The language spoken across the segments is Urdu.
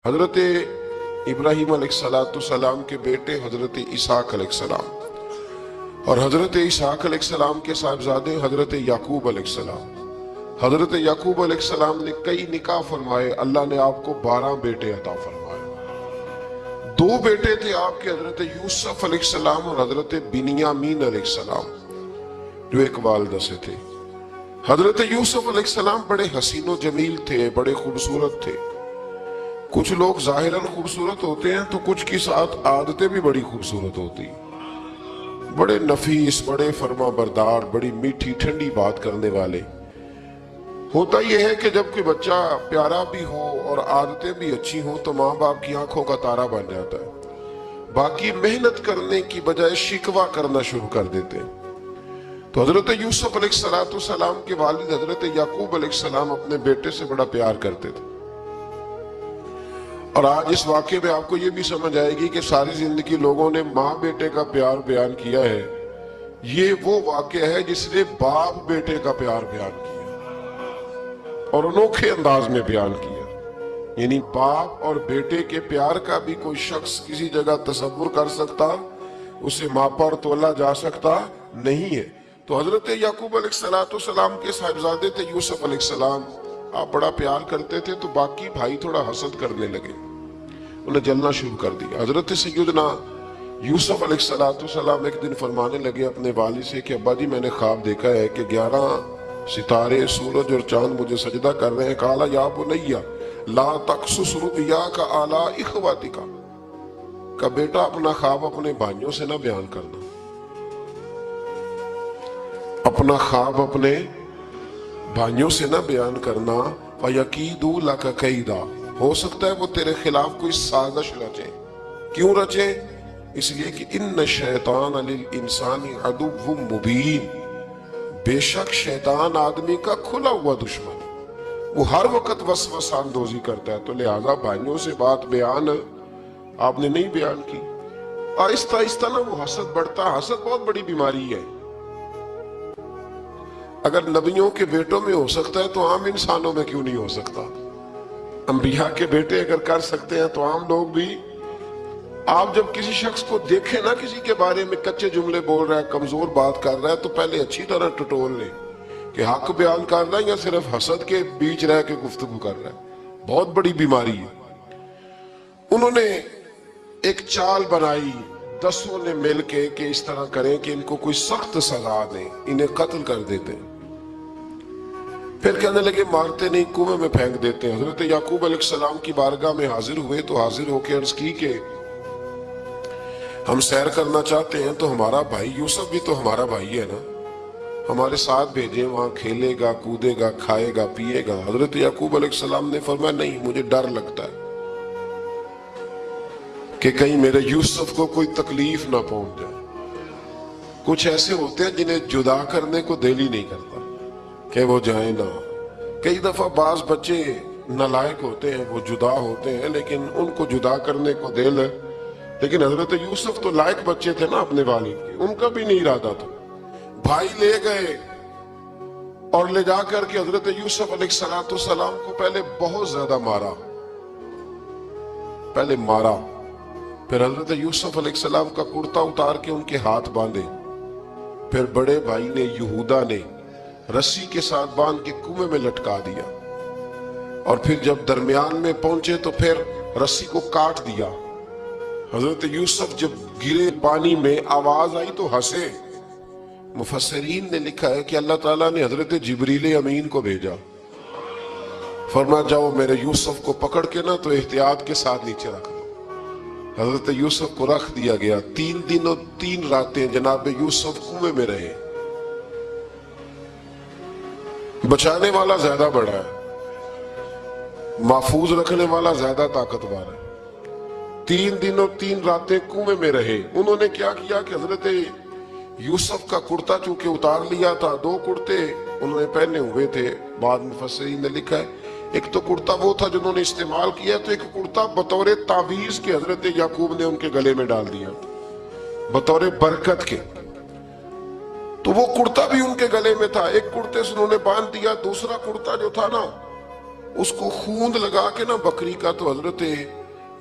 حضرت ابراہیم علیہ السلام کے بیٹے حضرت اسحاق علیہ السلام اور حضرت اسحاق علیہ السلام کے صاحبزادے حضرت یعقوب علیہ السلام. حضرت یعقوب علیہ السلام نے کئی نکاح فرمائے. اللہ نے آپ کو 12 بیٹے عطا فرمائے. 2 بیٹے تھے آپ کے، حضرت یوسف علیہ السلام اور حضرت بنیامین علیہ السلام، جو ایک والدہ سے تھے. حضرت یوسف علیہ السلام بڑے حسین و جمیل تھے، بڑے خوبصورت تھے. کچھ لوگ ظاہراً خوبصورت ہوتے ہیں تو کچھ کی ساتھ عادتیں بھی بڑی خوبصورت ہوتی. بڑے نفیس، بڑے فرما بردار، بڑی میٹھی ٹھنڈی بات کرنے والے. ہوتا یہ ہے کہ جب کوئی بچہ پیارا بھی ہو اور عادتیں بھی اچھی ہوں تو ماں باپ کی آنکھوں کا تارا بن جاتا ہے. باقی محنت کرنے کی بجائے شکوہ کرنا شروع کر دیتے ہیں. تو حضرت یوسف علیہ السلام کے والد حضرت یعقوب علیہ السلام اپنے بیٹے سے بڑا پیار کرتے تھے. اور آج اس واقعے میں آپ کو یہ بھی سمجھ آئے گی کہ ساری زندگی لوگوں نے ماں بیٹے کا پیار بیان کیا ہے. یہ وہ واقعہ ہے جس نے باپ بیٹے کا پیار بیان کیا اور انوکھے انداز میں بیان کیا. یعنی باپ اور بیٹے کے پیار کا بھی کوئی شخص کسی جگہ تصور کر سکتا، اسے ماپا اور تولا جا سکتا نہیں ہے. تو حضرت یعقوب علیہ السلام کے صاحبزادے تھے یوسف علیہ السلام. آپ بڑا پیار کرتے تھے تو باقی بھائی تھوڑا حسد کرنے لگے، انہیں جلنا شروع کر دیا. حضرت سیدنا یوسف علیہ السلام ایک دن فرمانے لگے اپنے والد سے کہ ابا جی میں نے خواب دیکھا ہے کہ 11 ستارے، سورج اور چاند مجھے سجدہ کر رہے ہیں. قال یا بنی لا تقصص رؤیاک علی اخواتک، کہ بیٹا اپنا خواب اپنے بھائیوں سے نہ بیان کرنا. اپنا خواب اپنے بھائیوں سے نہ بیان کرنا. فَيَكِيدُوا لَكَ كَيْدًا، ہو سکتا ہے وہ تیرے خلاف کوئی سازش رچے. کیوں رچے؟ اس لیے کہ ان شیطان للانسان عدو مبین، بے شک شیطان آدمی کا کھلا ہوا دشمن، وہ ہر وقت وسوسہ اندوزی کرتا ہے. تو لہٰذا بھائیوں سے بات بیان آپ نے نہیں بیان کی. آہستہ آہستہ نا وہ حسد بڑھتا. حسد بہت بڑی بیماری ہے. اگر نبیوں کے بیٹوں میں ہو سکتا ہے تو عام انسانوں میں کیوں نہیں ہو سکتا؟ انبیاء کے بیٹے اگر کر سکتے ہیں تو عام لوگ بھی. آپ جب کسی شخص کو دیکھیں نا کسی کے بارے میں کچے جملے بول رہا ہے، کمزور بات کر رہا ہے، تو پہلے اچھی طرح ٹٹول لیں کہ حق بیان کر رہا ہے یا صرف حسد کے بیچ رہ کے گفتگو کر رہا ہے. بہت بڑی بیماری ہے. انہوں نے ایک چال بنائی 10 نے مل کے کہ اس طرح کریں کہ ان کو کوئی سخت سزا دیں، انہیں قتل کر دیتے ہیں. پھر کہنے لگے مارتے نہیں، کنویں میں پھینک دیتے ہیں. حضرت یعقوب علیہ السلام کی بارگاہ میں حاضر ہوئے تو حاضر ہو کے عرض کی کہ ہم سیر کرنا چاہتے ہیں تو ہمارا بھائی یوسف بھی تو ہمارا بھائی ہے نا، ہمارے ساتھ بھیجیں، وہاں کھیلے گا، کودے گا، کھائے گا، پیے گا. حضرت یعقوب علیہ السلام نے فرمایا نہیں، مجھے ڈر لگتا ہے کہ کہیں میرے یوسف کو کوئی تکلیف نہ پہنچ جائے. کچھ ایسے ہوتے ہیں جنہیں جدا کرنے کو دل ہی نہیں کرتا کہ وہ جائیں نہ. کئی دفعہ بعض بچے نالائق ہوتے ہیں، وہ جدا ہوتے ہیں لیکن ان کو جدا کرنے کو دل ہے. لیکن حضرت یوسف تو لائق بچے تھے نا اپنے والد کے، ان کا بھی نہیں ارادہ تھا. بھائی لے گئے اور لے جا کر کے حضرت یوسف علیہ السلام کو پہلے بہت زیادہ مارا. پھر حضرت یوسف علیہ السلام کا کرتا اتار کے ان کے ہاتھ باندھے. پھر بڑے بھائی نے یہودا نے رسی کے ساتھ باندھ کے کنویں میں لٹکا دیا. اور پھر جب درمیان میں پہنچے تو پھر رسی کو کاٹ دیا. حضرت یوسف جب گرے پانی میں آواز آئی تو ہنسے. مفسرین نے لکھا ہے کہ اللہ تعالیٰ نے حضرت جبریل امین کو بھیجا، فرمایا جاؤ میرے یوسف کو پکڑ کے نا تو احتیاط کے ساتھ نیچے رکھ دو. حضرت یوسف کو رکھ دیا گیا. 3 دن اور 3 راتیں جناب یوسف کنویں میں رہے. بچانے والا زیادہ بڑا ہے، محفوظ رکھنے والا زیادہ طاقتور ہے. 3 دن اور 3 راتیں کنویں میں رہے. انہوں نے کیا کیا کہ حضرت یوسف کا کرتا چونکہ اتار لیا تھا، 2 کرتے انہوں نے پہنے ہوئے تھے. بعد مفسرین نے لکھا ہے ایک تو کرتا وہ تھا جنہوں نے استعمال کیا، تو ایک کرتا بطور تعویذ کے حضرت یعقوب نے ان کے گلے میں ڈال دیا بطور برکت کے. تو وہ کرتا بھی ان کے گلے میں تھا. ایک کرتے سے انہوں نے باندھ دیا. دوسرا کرتا جو تھا نا اس کو خوند لگا کے نا بکری کا، تو حضرت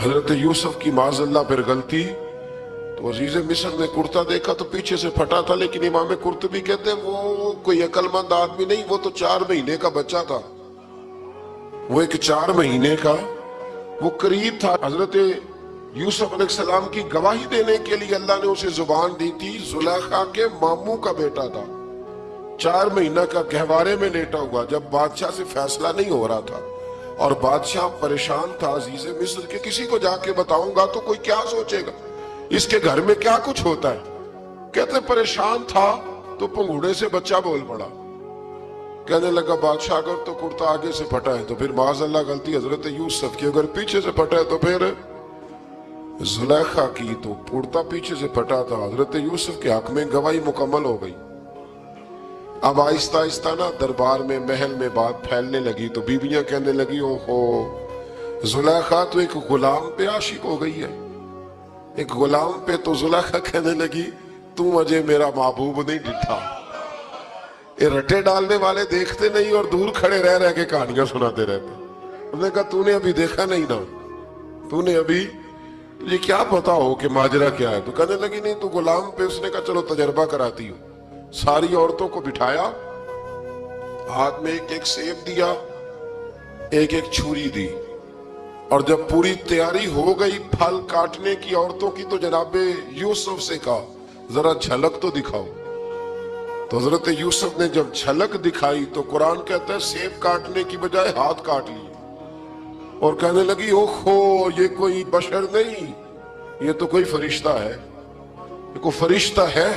حضرت یوسف کی معاذ اللہ پھر غلطی، تو عزیز مصر نے کرتا دیکھا تو پیچھے سے پھٹا تھا، لیکن امام قرطبی کہتے ہیں وہ کوئی عقل مند آدمی نہیں، وہ تو 4 مہینے کا بچہ تھا، وہ ایک 4 مہینے کا وہ قریب تھا۔ حضرت یوسف علیہ السلام کی گواہی دینے کے لیے اللہ نے اسے زبان دی تھی، زلیخا کے ماموں کا بیٹا تھا، 4 مہینہ کا گہوارے میں لیٹا ہوا، جب بادشاہ سے فیصلہ نہیں ہو رہا تھا اور بادشاہ پریشان تھا عزیز مصر کہ کسی کو جا کے بتاؤں گا تو کوئی کیا سوچے گا، اس کے گھر میں کیا کچھ ہوتا ہے۔ کہتے پریشان تھا تو پنگوڑے سے بچہ بول پڑا، کہنے لگا بادشاہ اگر تو کرتا آگے سے پھٹا ہے تو پھر معاذ اللہ غلطی حضرت یوسف کی، اگر پیچھے سے پھٹا ہے تو پھر زلیخا کی، تو کرتا پیچھے سے پھٹا تھا۔ حضرت یوسف کے حق میں گواہی مکمل ہو گئی۔ اب آہستہ آہستہ نا دربار میں محل میں بات پھیلنے لگی، تو بیویاں کہنے لگی اوہو زلیخا تو ایک غلام پہ عاشق ہو گئی ہے، ایک غلام پہ۔ تو زلیخا کہنے لگی تم مجھے میرا محبوب نہیں ڈٹھا۔ یہ رٹے ڈالنے والے دیکھتے نہیں اور دور کھڑے رہ رہ کے کہانیاں سناتے رہتے۔ انہوں نے کہا تو نے ابھی دیکھا نہیں نا، تو نے ابھی، تجھے کیا پتا ہو کہ ماجرا کیا ہے؟ تو کہنے لگی نہیں تو غلام پہ۔ اس نے کہا چلو تجربہ کراتی ہوں۔ ساری عورتوں کو بٹھایا، ہاتھ میں ایک ایک سیب دیا، ایک ایک چھری دی، اور جب پوری تیاری ہو گئی پھل کاٹنے کی عورتوں کی، تو جناب یوسف سے کہا ذرا جھلک تو دکھاؤ۔ تو حضرت یوسف نے جب جھلک دکھائی تو قرآن کہتا ہے سیب کاٹنے کی بجائے ہاتھ کاٹ لی، اور کہنے لگی اوہو یہ کوئی بشر نہیں، یہ تو کوئی فرشتہ ہے، یہ کوئی فرشتہ ہے،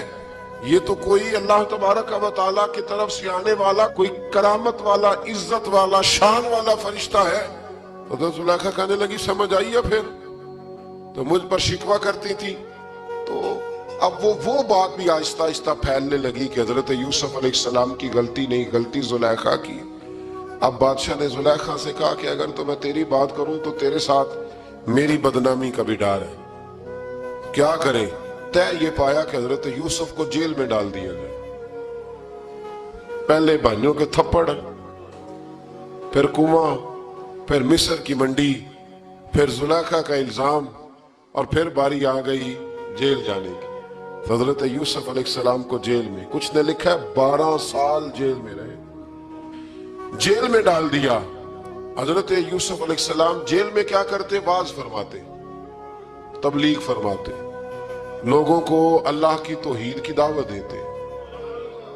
یہ تو کوئی اللہ تبارک و تعالیٰ کی طرف سے آنے والا کوئی کرامت والا، عزت والا، شان والا فرشتہ ہے۔ حضرت زلیخا کہنے لگی سمجھ آئی ہے پھر تو مجھ پر شکوہ کرتی تھی۔ تو اب وہ بات بھی آہستہ آہستہ پھیلنے لگی کہ حضرت یوسف علیہ السلام کی غلطی نہیں، غلطی زلیخا کی۔ اب بادشاہ نے زلیخا سے کہا کہ اگر تو میں تیری بات کروں تو تیرے ساتھ میری بدنامی کا بھی ڈر ہے، کیا کریں؟ طے یہ پایا کہ حضرت یوسف کو جیل میں ڈال دیا گیا۔ پہلے بھائیوں کے تھپڑ، پھر کنواں، پھر مصر کی منڈی، پھر زلیخا کا الزام، اور پھر باری آ گئی جیل جانے کی۔ حضرت یوسف علیہ السلام کو جیل میں، کچھ نے لکھا ہے 12 سال جیل میں رہے، جیل میں ڈال دیا۔ حضرت یوسف علیہ السلام جیل میں کیا کرتے؟ واعظ فرماتے، تبلیغ فرماتے، لوگوں کو اللہ کی توحید کی دعوت دیتے۔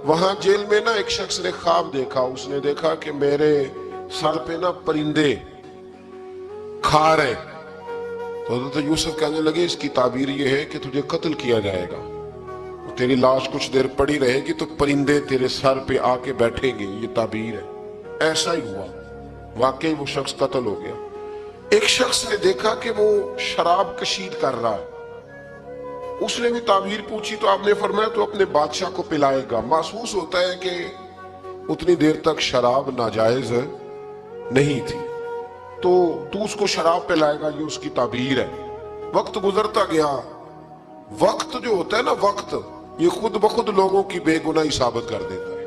وہاں جیل میں نا ایک شخص نے خواب دیکھا، اس نے دیکھا کہ میرے سر پہ نا پرندے کھا رہے۔ تو حضرت یوسف کہنے لگے اس کی تعبیر یہ ہے کہ تجھے قتل کیا جائے گا، تیری لاش کچھ دیر پڑی رہے گی تو پرندے تیرے سر پہ آ کے بیٹھیں گے، یہ تعبیر ہے۔ ایسا ہی ہوا، واقعی وہ شخص قتل ہو گیا۔ ایک شخص نے دیکھا کہ وہ شراب کشید کر رہا ہے، اس نے بھی تعبیر پوچھی تو آپ نے فرمایا تو اپنے بادشاہ کو پلائے گا۔ محسوس ہوتا ہے کہ اتنی دیر تک شراب ناجائز نہیں تھی، تو اس کو شراب پلائے گا، یہ اس کی تعبیر ہے۔ وقت گزرتا گیا، وقت جو ہوتا ہے نا، وقت یہ خود بخود لوگوں کی بے گناہی ثابت کر دیتا ہے۔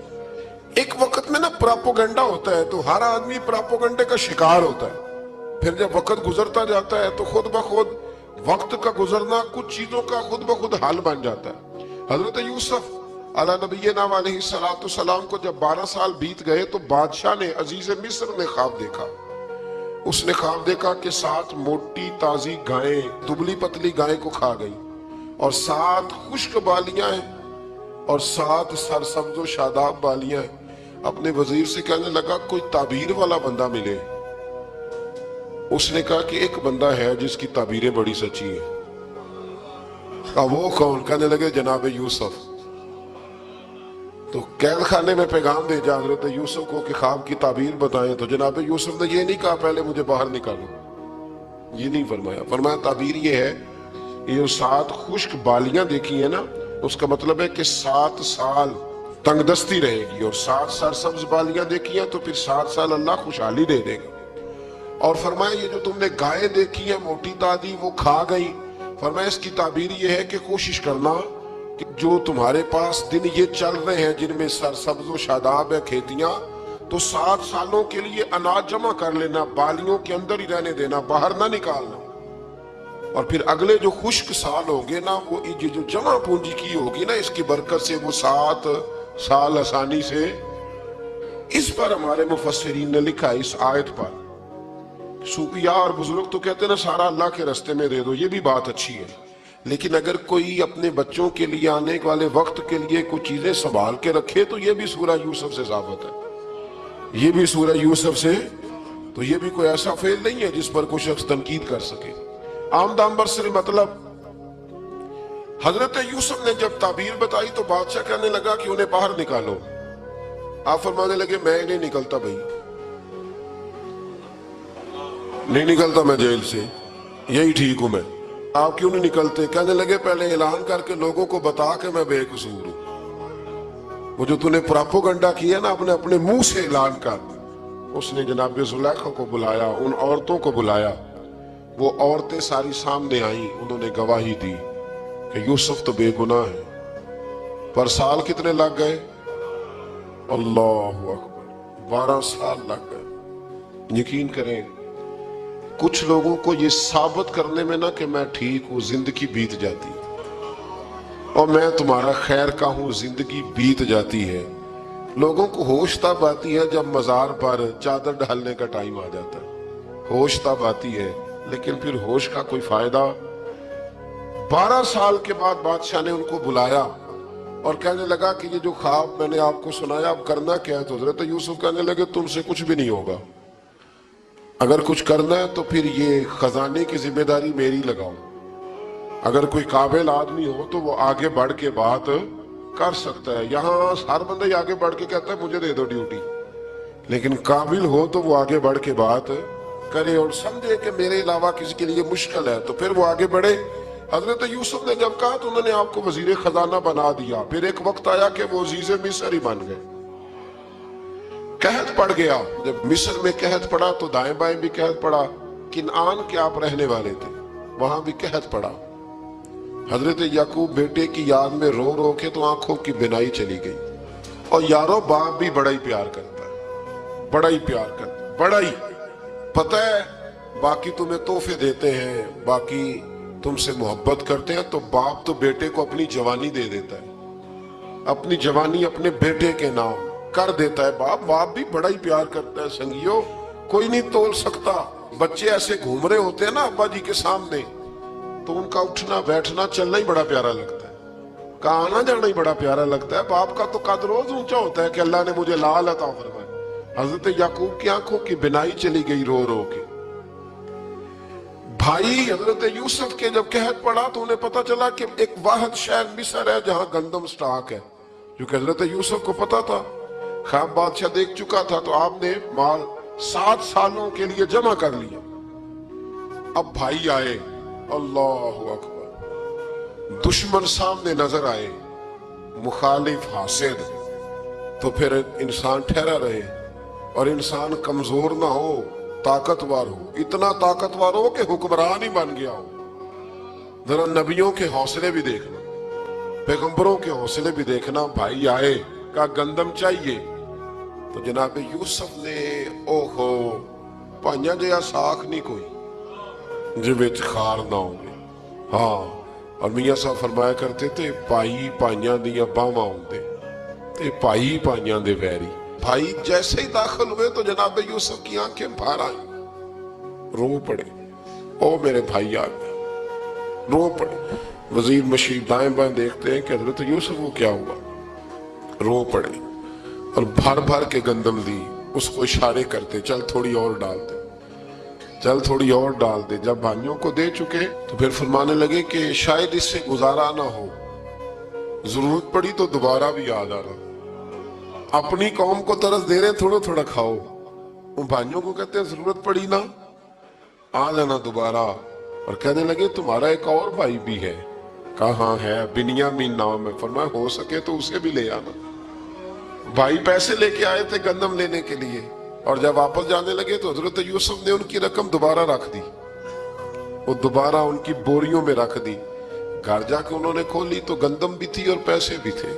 ایک وقت میں نا پراپوگنڈا ہوتا ہے تو ہر آدمی پراپوگنڈے کا شکار ہوتا ہے، پھر جب وقت گزرتا جاتا ہے تو خود بخود وقت کا گزرنا کچھ چیزوں کا خود بخود حل بن جاتا ہے۔ حضرت یوسف علی نبینا علیہ السلام کو جب 12 سال بیت گئے تو بادشاہ نے، عزیز مصر نے خواب دیکھا۔ اس نے خواب دیکھا کہ 7 موٹی تازی گائیں دبلی پتلی گائیں کو کھا گئی، اور 7 خشک بالیاں ہیں اور 7 سرسبز و شاداب بالیاں ہیں۔ اپنے وزیر سے کہنے لگا کوئی تعبیر والا بندہ ملے۔ اس نے کہا کہ ایک بندہ ہے جس کی تعبیریں بڑی سچی ہیں۔ اب وہ کون؟ کہنے لگے جناب یوسف۔ تو قید خانے میں پیغام بھیجا حضرت یوسف کو کہ خواب کی تعبیر بتائیں، تو جناب یوسف نے یہ نہیں کہا پہلے مجھے باہر نکالو، یہ نہیں فرمایا۔ فرمایا تعبیر یہ ہے، یہ 7 خشک بالیاں دیکھی ہیں نا، اس کا مطلب ہے کہ 7 سال تنگ دستی رہے گی، اور 7 سرسبز بالیاں دیکھی ہیں تو پھر 7 سال اللہ خوشحالی دے دے گا۔ اور فرمایا یہ جو تم نے گائے دیکھی ہیں موٹی تازی وہ کھا گئی، فرمایا اس کی تعبیر یہ ہے کہ کوشش کرنا کہ جو تمہارے پاس دن یہ چل رہے ہیں جن میں سرسبز و شاداب ہے کھیتیاں، تو 7 سالوں کے لیے اناج جمع کر لینا، بالیوں کے اندر ہی رہنے دینا، باہر نہ نکالنا۔ اور پھر اگلے جو خشک سال ہوں گے نا، وہ یہ جو جمع پونجی کی ہوگی نا، اس کی برکت سے وہ 7 سال آسانی سے. اس پر ہمارے مفسرین نے لکھا اس آیت پر، صوفیاء اور بزرگ تو کہتے ہیں نا سارا اللہ کے راستے میں دے دو، یہ بھی بات اچھی ہے، لیکن اگر کوئی اپنے بچوں کے لیے آنے والے وقت کے لیے کچھ چیزیں سنبھال کے رکھے تو یہ بھی سورہ یوسف سے ثابت ہے. یہ بھی سورہ یوسف سے، تو یہ بھی کوئی ایسا فعل نہیں ہے جس پر کوئی شخص تنقید کر سکے. آمدام برسر مطلب حضرت یوسف نے جب تعبیر بتائی تو بادشاہ کہنے لگا کہ انہیں باہر نکالو. آپ فرمانے لگے میں نہیں نکلتا بھائی، نہیں نکلتا میں جیل سے، یہی ٹھیک ہوں میں. آپ کیوں نہیں نکلتے؟ کہنے لگے پہلے اعلان کر کے لوگوں کو بتا کہ میں بے قصور ہوں. وہ جو تو نے پراپوگنڈا کیا نا اپنے منہ سے اعلان کر. اس نے جناب زلیخا کو بلایا، ان عورتوں کو بلایا، وہ عورتیں ساری سامنے آئیں، انہوں نے گواہی دی کہ یوسف تو بے گناہ ہے. پر سال کتنے لگ گئے؟ اللہ اکبر، 12 سال لگ گئے. یقین کریں کچھ لوگوں کو یہ ثابت کرنے میں نہ کہ میں ٹھیک ہوں، زندگی بیت جاتی، اور میں تمہارا خیر کا ہوں، زندگی بیت جاتی ہے. لوگوں کو ہوش تب آتی ہے جب مزار پر چادر ڈالنے کا ٹائم آ جاتا ہے، ہوش تب آتی ہے، لیکن پھر ہوش کا کوئی فائدہ. 12 سال کے بعد بادشاہ نے ان کو بلایا اور کہنے لگا کہ یہ جو خواب میں نے آپ کو سنایا اب کرنا کیا ہے؟ تو حضرت یوسف کہنے لگے تم سے کچھ بھی نہیں ہوگا، اگر کچھ کرنا ہے تو پھر یہ خزانے کی ذمہ داری میری لگاؤ. اگر کوئی قابل آدمی ہو تو وہ آگے بڑھ کے بات کر سکتا ہے. یہاں ہر بندہ ہی آگے بڑھ کے کہتا ہے مجھے دے دو ڈیوٹی، لیکن قابل ہو تو وہ آگے بڑھ کے بات کرے اور سمجھے کہ میرے علاوہ کسی کے لیے مشکل ہے تو پھر وہ آگے بڑھے. حضرت یوسف نے جب کہا تو انہوں نے آپ کو وزیر خزانہ بنا دیا. پھر ایک وقت آیا کہ وہ عزیز مصر ہی بن گئے. قحط پڑ گیا، جب مصر میں قحط پڑا تو دائیں بائیں بھی قحط پڑا. کنعان کے آپ رہنے والے تھے، وہاں بھی قحط پڑا. حضرت یعقوب بیٹے کی یاد میں رو رو کے تو آنکھوں کی بینائی چلی گئی. اور یارو باپ بھی بڑا ہی پیار کرتا ہے، بڑا ہی پیار کرتا ہے، بڑا ہی. پتہ ہے باقی تمہیں تحفے دیتے ہیں، باقی تم سے محبت کرتے ہیں، تو باپ تو بیٹے کو اپنی جوانی دے دیتا ہے، اپنی جوانی اپنے بیٹے کے نام کر دیتا ہے. باپ بھی بڑا ہی پیار کرتا ہے. سنگیو کوئی نہیں تول سکتا. بچے ایسے گھوم رہے ہوتے ہیں نا ابا جی کے سامنے، تو ان کا اٹھنا بیٹھنا چلنا ہی بڑا پیارا لگتا ہے، کا آنا جانا ہی بڑا پیارا لگتا ہے. باپ کا تو قد روز اونچا ہوتا ہے کہ اللہ نے مجھے لال عطا فرمایا. حضرت یعقوب کی آنکھوں کی بینائی چلی گئی رو رو کے. بھائی حضرت یوسف کے جب قحط پڑا تو انہیں پتا چلا کہ ایک واحد شہر مصر ہے جہاں گندم سٹاک ہے، کیونکہ حضرت یوسف کو پتا تھا، خواب بادشاہ دیکھ چکا تھا. تو آپ نے مال 7 سالوں کے لیے جمع کر لیا. اب بھائی آئے، اللہ اکبر، دشمن سامنے نظر آئے، مخالف حاسد، تو پھر انسان ٹھہرا رہے اور انسان کمزور نہ ہو، طاقتور ہو. اتنا طاقتور ہو کہ حکمران ہی بن گیا ہو. ذرا نبیوں کے حوصلے بھی دیکھنا، پیغمبروں کے حوصلے بھی دیکھنا. بھائی آئے، کہا گندم چاہیے، تو جناب یوسف نے اوہو پائیاں جیا ساکھ نہیں کوئی جو وچ خار نہ ہوگی. ہاں، اور میاں صاحب فرمایا کرتے تھے پائی پائیاں دیاں باواں ہوندے تے پائی پائیاں دے ویری. بھائی جیسے ہی داخل ہوئے تو جناب یوسف کی آنکھیں بھر آئیں، رو پڑے. او میرے بھائی آ گئے، رو پڑے. وزیر مشیر دائیں بائیں دیکھتے ہیں کہ حضرت یوسف کو کیا ہوا، رو پڑے اور بھر بھر کے گندم دی. اس کو اشارے کرتے چل تھوڑی اور ڈال دے، چل تھوڑی اور ڈال دے. جب بھائیوں کو دے چکے تو پھر فرمانے لگے کہ شاید اس سے گزارا نہ ہو، ضرورت پڑی تو دوبارہ بھی یاد آ رہا. اپنی قوم کو ترس دے رہے تھوڑا تھوڑا کھاؤ. ان بھائیوں کو کہتے ہیں ضرورت پڑی نا آ جانا دوبارہ. اور کہنے لگے تمہارا ایک اور بھائی بھی ہے. کہاں ہے؟ بنیامین نام ہے. فرمایا ہو سکے تو اسے بھی لے آنا. بھائی پیسے لے کے آئے تھے گندم لینے کے لیے، اور جب واپس جانے لگے تو حضرت یوسف نے ان کی رقم دوبارہ رکھ دی، وہ دوبارہ ان کی بوریوں میں رکھ دی. گھر جا کے انہوں نے کھولی تو گندم بھی تھی اور پیسے بھی تھے.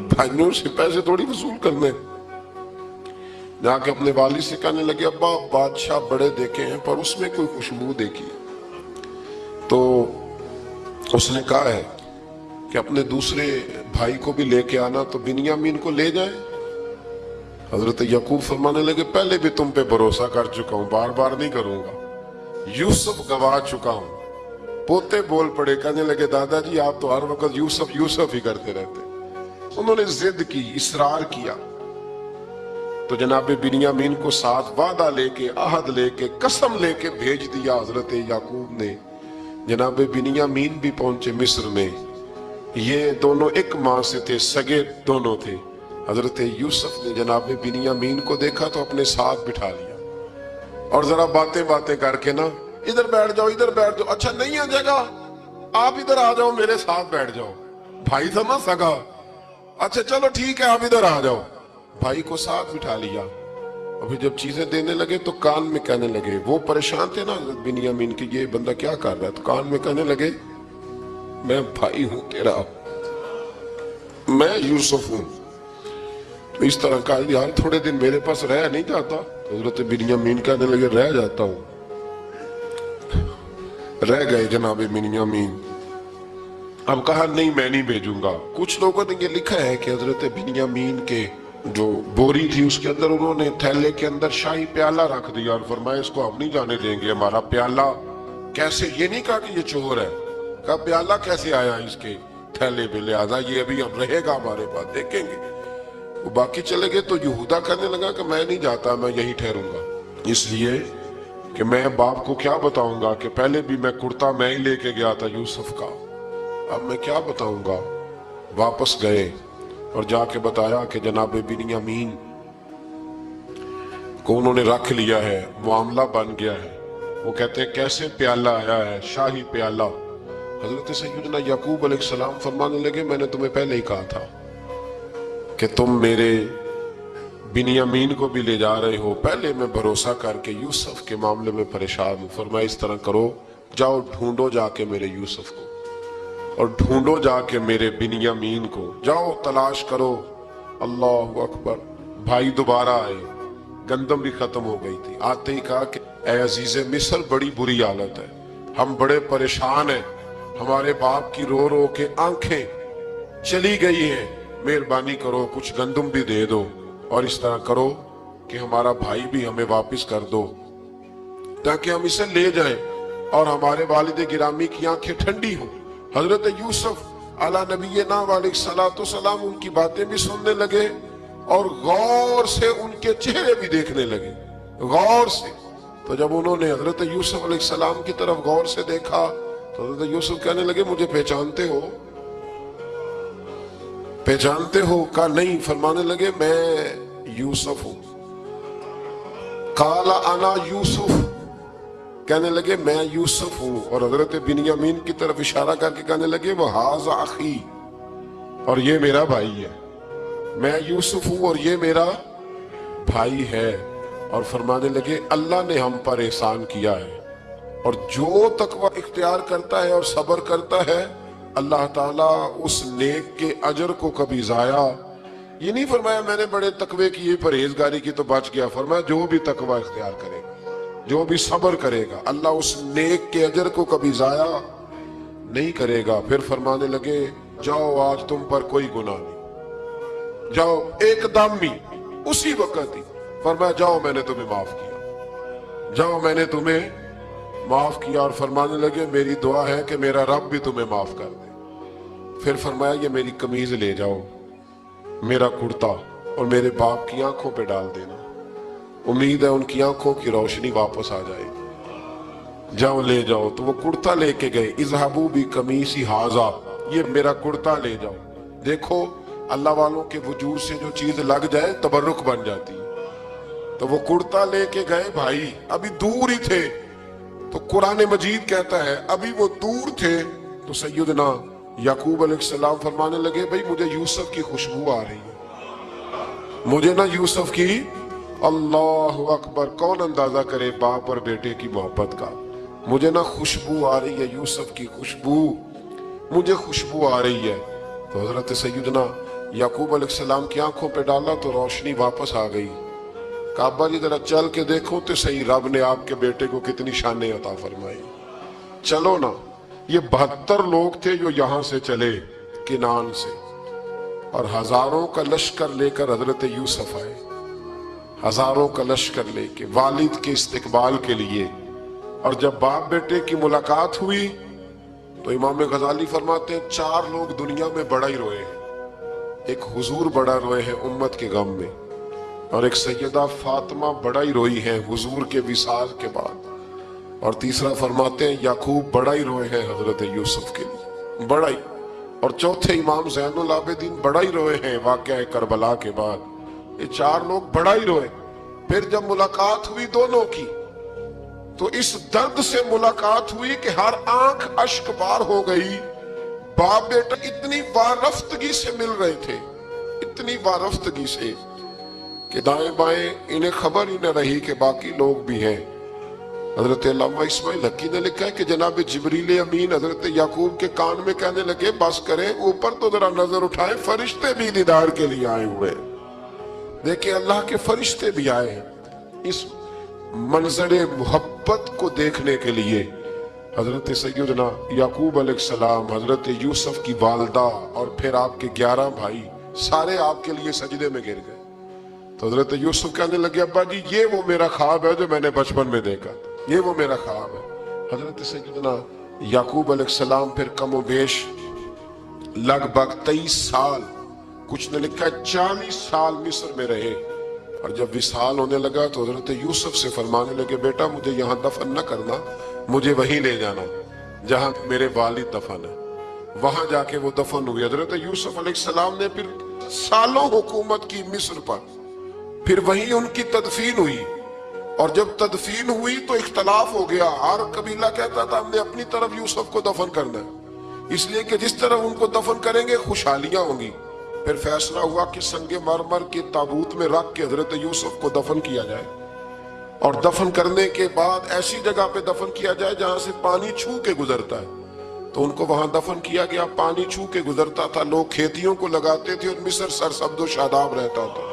بھائیوں سے پیسے تھوڑی وصول کرنے. جا کے اپنے والد سے کہنے لگے ابا بادشاہ بڑے دیکھے ہیں پر اس میں کوئی خوشبو دیکھی. تو اس نے کہا ہے کہ اپنے دوسرے بھائی کو بھی لے کے آنا، تو بنیامین کو لے جائیں۔ حضرت یعقوب فرمانے لگے پہلے بھی تم پہ بھروسہ کر چکا ہوں، بار بار نہیں کروں گا، یوسف گوا چکا ہوں۔ پوتے بول پڑے، کہنے لگے دادا جی آپ تو ہر وقت یوسف یوسف ہی کرتے رہتے۔ انہوں نے ضد کی، اصرار کیا، تو جناب بنیامین کو ساتھ وعدہ لے کے، عہد لے کے، قسم لے کے بھیج دیا حضرت یعقوب نے۔ جناب بنیامین بھی پہنچے مصر میں، یہ دونوں ایک ماں سے تھے، سگے دونوں تھے۔ حضرت یوسف نے جناب بنیامین کو دیکھا تو اپنے ساتھ بٹھا لیا، اور ذرا باتیں کر کے نا، ادھر بیٹھ جاؤ، ادھر بیٹھ جاؤ، اچھا نہیں ہے جگہ، آپ ادھر آ جاؤ، میرے ساتھ بیٹھ جاؤ۔ بھائی تھا نا سگا، اچھا چلو ٹھیک ہے آپ ادھر آ جاؤ، بھائی کو ساتھ بٹھا لیا۔ ابھی جب چیزیں دینے لگے تو کان میں کہنے لگے، وہ پریشان تھے نا حضرت بنیامین کی، یہ بندہ کیا کر رہا ہے، تو کان میں کہنے لگے میں بھائی ہوں تیرا، میں یوسف ہوں۔ تو اس طرح کہا یار تھوڑے دن میرے پاس رہ نہیں جاتا، حضرت بنیامین کہنے لگے رہ جاتا ہوں۔ رہ گئے جناب بنیامین۔ اب کہا نہیں میں نہیں بھیجوں گا۔ کچھ لوگوں نے یہ لکھا ہے کہ حضرت بنیامین کے جو بوری تھی اس کے اندر انہوں نے تھیلے کے اندر شاہی پیالہ رکھ دیا اور فرمایا اس کو ہم نہیں جانے دیں گے، ہمارا پیالہ کیسے، یہ نہیں کہا کہ یہ چور ہے، کہا پیالہ کیسے آیا اس کے تھیلے پہ، لہذا یہ ابھی ہم رہے گا ہمارے پاس، دیکھیں گے۔ وہ باقی چلے گئے تو یہودا کہنے لگا کہ میں نہیں جاتا، میں یہی ٹھہروں گا، اس لیے کہ میں باپ کو کیا بتاؤں گا کہ پہلے بھی میں کرتا میں ہی لے کے گیا تھا یوسف کا، اب میں کیا بتاؤں گا۔ واپس گئے اور جا کے بتایا کہ جناب بنیامین کو انہوں نے رکھ لیا ہے، معاملہ بن گیا ہے۔ وہ کہتے ہیں کیسے پیالہ آیا ہے، شاہی پیالہ۔ حضرت سیدنا یعقوب علیہ السلام فرمانے لگے میں نے تمہیں پہلے ہی کہا تھا کہ تم میرے بنیامین کو بھی لے جا رہے ہو، پہلے میں بھروسہ کر کے یوسف کے معاملے میں پریشان ہوں۔ فرمایا اس طرح کرو، جاؤ ڈھونڈو جا کے میرے یوسف کو، اور ڈھونڈو جا کے میرے بنیامین کو، جاؤ تلاش کرو۔ اللہ اکبر۔ بھائی دوبارہ آئے، گندم بھی ختم ہو گئی تھی، آتے ہی کہا کہ اے عزیز مصر بڑی بری حالت ہے، ہم بڑے پریشان ہیں، ہمارے باپ کی رو رو کے آنکھیں چلی گئی ہیں، مہربانی کرو کچھ گندم بھی دے دو، اور اس طرح کرو کہ ہمارا بھائی بھی ہمیں واپس کر دو تاکہ ہم اسے لے جائیں اور ہمارے والد گرامی کی آنکھیں ٹھنڈی ہوں۔ حضرت یوسف علیٰ نبینا علیہ السلام ان کی باتیں بھی سننے لگے اور غور سے ان کے چہرے بھی دیکھنے لگے، غور سے۔ تو جب انہوں نے حضرت یوسف علیہ السلام کی طرف غور سے دیکھا تو حضرت یوسف کہنے لگے مجھے پہچانتے ہو، پہچانتے ہو؟ کہا نہیں۔ فرمانے لگے میں یوسف ہوں۔ قال انا یوسف، کہنے لگے میں یوسف ہوں، اور حضرت بنیامین کی طرف اشارہ کر کے کہنے لگے وَهَذَا أَخِي، اور یہ میرا بھائی ہے، میں یوسف ہوں اور یہ میرا بھائی ہے۔ اور فرمانے لگے اللہ نے ہم پر احسان کیا ہے، اور جو تقوی اختیار کرتا ہے اور صبر کرتا ہے اللہ تعالیٰ اس نیک کے اجر کو کبھی ضائع، یہ نہیں فرمایا میں نے بڑے تقوی کی پرہیزگاری کی تو بچ گیا، فرمایا جو بھی تقوی اختیار کرے گا، جو بھی صبر کرے گا، اللہ اس نیک کے اجر کو کبھی ضائع نہیں کرے گا۔ پھر فرمانے لگے جاؤ آج تم پر کوئی گناہ نہیں، جاؤ ایک دم ہی اسی وقت ہی فرمایا جاؤ میں نے تمہیں معاف کیا، جاؤ میں نے تمہیں معاف کیا۔ اور فرمانے لگے میری دعا ہے کہ میرا رب بھی تمہیں معاف کر دے۔ پھر فرمایا یہ میری قمیض لے جاؤ، میرا کرتا، اور میرے باپ کی آنکھوں پہ ڈال دینا، امید ہے ان کی آنکھوں کی روشنی واپس آ جائے گی، جاؤ لے جاؤ۔ تو وہ کرتا لے کے گئے، اذهبوا بقمیصی ھذا، یہ میرا کرتا لے جاؤ۔ دیکھو اللہ والوں کے وجود سے جو چیز لگ جائے تبرک بن جاتی ہے۔ تو وہ کرتا لے کے گئے، بھائی ابھی دور ہی تھے، تو قرآن مجید کہتا ہے ابھی وہ دور تھے تو سیدنا یعقوب علیہ السلام فرمانے لگے بھئی مجھے یوسف کی خوشبو آ رہی ہے، مجھے نا یوسف کی، اللہ اکبر، کون اندازہ کرے باپ اور بیٹے کی محبت کا، مجھے نا خوشبو آ رہی ہے، یوسف کی خوشبو، مجھے خوشبو آ رہی ہے۔ تو حضرت سیدنا یعقوب علیہ السلام کی آنکھوں پہ ڈالا تو روشنی واپس آ گئی۔ کعبہ جی ذرا چل کے دیکھو تو صحیح رب نے آپ کے بیٹے کو کتنی شانیں عطا فرمائی، چلو نا۔ یہ 72 لوگ تھے جو یہاں سے چلے کنان سے، اور ہزاروں کا لشکر لے کر حضرت یوسف آئے، ہزاروں کا لشکر لے کے والد کے استقبال کے لیے۔ اور جب باپ بیٹے کی ملاقات ہوئی تو امام غزالی فرماتے ہیں 4 لوگ دنیا میں بڑا ہی روئے ہیں۔ ایک حضور بڑا روئے ہیں امت کے غم میں، اور ایک سیدہ فاطمہ بڑا ہی روئی ہیں حضور کے وصال کے بعد، اور تیسرا فرماتے ہیں یعقوب بڑا ہی روئے ہیں حضرت یوسف کے لیے، بڑا ہی، اور چوتھے امام زین العابدین بڑا ہی روئے ہیں واقعہ کربلا کے بعد۔ یہ 4 لوگ بڑا ہی روئے۔ پھر جب ملاقات ہوئی دونوں کی تو اس درد سے ملاقات ہوئی کہ ہر آنکھ اشک بار ہو گئی۔ باپ بیٹا اتنی وارفتگی سے مل رہے تھے، اتنی وارفتگی سے کہ دائیں بائیں انہیں خبر ہی نہ رہی کہ باقی لوگ بھی ہیں۔ حضرت علامہ اسماعیل حقی نے لکھا ہے کہ جناب جبریل امین حضرت یعقوب کے کان میں کہنے لگے بس کریں، اوپر تو ذرا نظر اٹھائیں، فرشتے بھی دیدار کے لیے آئے ہوئے ہیں۔ دیکھیں اللہ کے فرشتے بھی آئے ہیں اس منظر محبت کو دیکھنے کے لیے۔ حضرت سیدنا یعقوب علیہ السلام، حضرت یوسف کی والدہ، اور پھر آپ کے 11 بھائی سارے آپ کے لیے سجدے میں گر گئے۔ تو حضرت یوسف کہنے لگے ابا جی یہ وہ میرا خواب ہے جو میں نے بچپن میں دیکھا، یہ وہ میرا خواب ہے۔ حضرت سیدنا یعقوب علیہ السلام پھر کم و بیش لگ بھگ 23 سال، کچھ نے لکھا 40 سال مصر میں رہے، اور جب وصال ہونے لگا تو حضرت یوسف سے فرمانے لگے بیٹا مجھے یہاں دفن نہ کرنا، مجھے وہیں لے جانا جہاں میرے والد دفن ہے۔ وہاں جا کے وہ دفن ہوئے۔ حضرت یوسف علیہ السلام نے پھر سالوں حکومت کی مصر پر، پھر وہیں ان کی تدفین ہوئی، اور جب تدفین ہوئی تو اختلاف ہو گیا۔ ہر قبیلہ کہتا تھا ہم نے اپنی طرف یوسف کو دفن کرنا ہے، اس لیے کہ جس طرح ان کو دفن کریں گے خوشحالیاں ہوں گی۔ پھر فیصلہ ہوا کہ سنگ مرمر کے تابوت میں رکھ کے حضرت یوسف کو دفن کیا جائے، اور دفن کرنے کے بعد ایسی جگہ پہ دفن کیا جائے جہاں سے پانی چھو کے گزرتا ہے۔ تو ان کو وہاں دفن کیا گیا، پانی چھو کے گزرتا تھا، لوگ کھیتیوں کو لگاتے تھے اور مصر سرسبز و شاداب رہتا تھا۔